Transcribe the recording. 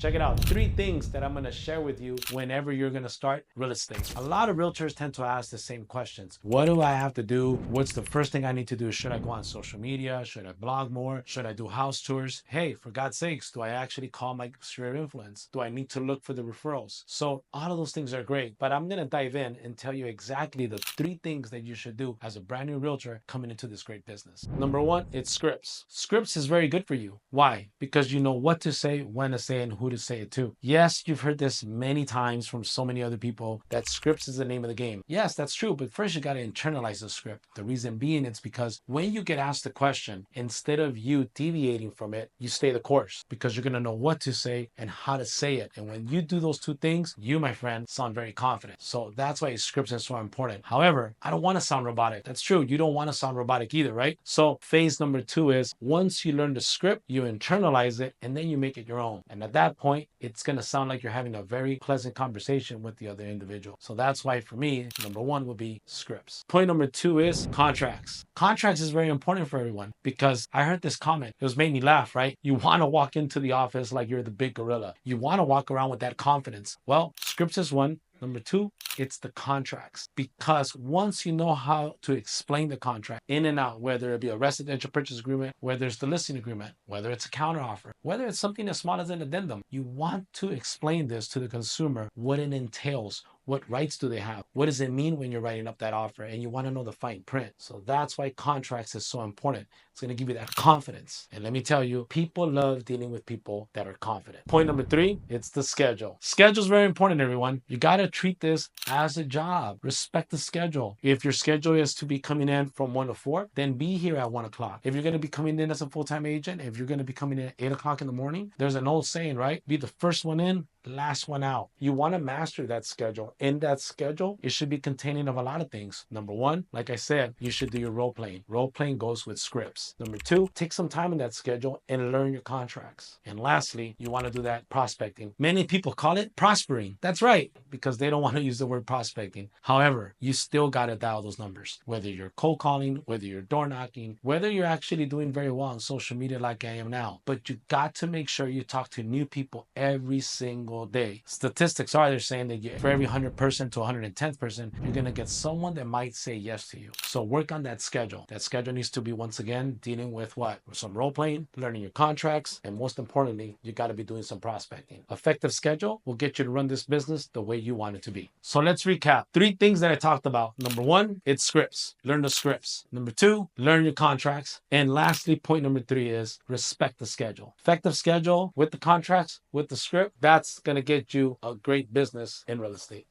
Check it out. 3 things that I'm gonna share with you whenever you're gonna start real estate. A lot of realtors tend to ask the same questions. What do I have to do? What's the first thing I need to do? Should I go on social media? Should I blog more? Should I do house tours? Hey, for God's sakes, do I actually call my sphere of influence? Do I need to look for the referrals? So all of those things are great, but I'm gonna dive in and tell you exactly the 3 things that you should do as a brand new realtor coming into this great business. Number 1, it's scripts. Scripts is very good for you. Why? Because you know what to say, when to say, and who to say it to. Yes, you've heard this many times from so many other people that scripts is the name of the game. Yes, that's true, but first you got to internalize the script. The reason being it's because when you get asked a question, instead of you deviating from it, you stay the course because you're going to know what to say and how to say it. And when you do those 2 things, you, my friend, sound very confident. So that's why scripts is so important. However, I don't want to sound robotic. That's true. You don't want to sound robotic either, right? So phase number 2 is once you learn the script, you internalize it and then you make it your own. And at that point, it's going to sound like you're having a very pleasant conversation with the other individual. So that's why for me, number 1 would be scripts. Point number 2 is contracts. Contracts is very important for everyone because I heard this comment. It was made me laugh, right? You want to walk into the office like you're the big gorilla. You want to walk around with that confidence. Well, scripts is one. Number 2, it's the contracts. Because once you know how to explain the contract in and out, whether it be a residential purchase agreement, whether it's the listing agreement, whether it's a counteroffer, whether it's something as small as an addendum, you want to explain this to the consumer, what it entails. What rights do they have? What does it mean when you're writing up that offer? And you want to know the fine print. So that's why contracts is so important. It's going to give you that confidence. And let me tell you, people love dealing with people that are confident. Point number 3, it's the schedule. Schedule is very important, everyone. You got to treat this as a job. Respect the schedule. If your schedule is to be coming in from 1 to 4, then be here at 1 o'clock. If you're going to be coming in as a full-time agent, if you're going to be coming in at 8 o'clock in the morning, there's an old saying, right? Be the first one in, last one out. You want to master that schedule. In that schedule, it should be containing of a lot of things. Number 1, like I said, you should do your role playing. Role playing goes with scripts. Number 2, take some time in that schedule and learn your contracts. And lastly, you want to do that prospecting. Many people call it prospering. That's right, because they don't want to use the word prospecting. However, you still got to dial those numbers. Whether you're cold calling, whether you're door knocking, whether you're actually doing very well on social media like I am now. But you got to make sure you talk to new people every single day. Statistics are they're saying that for every 100 person to 110th person, you're going to get someone that might say yes to you. So work on that schedule. That schedule needs to be, once again, dealing with what? Some role playing, learning your contracts, and most importantly, you got to be doing some prospecting. Effective schedule will get you to run this business the way you want it to be. So let's recap. 3 things that I talked about. Number 1, it's scripts. Learn the scripts. Number 2, learn your contracts. And lastly, point number 3 is respect the schedule. Effective schedule with the contracts, with the script, that's going to get you a great business in real estate.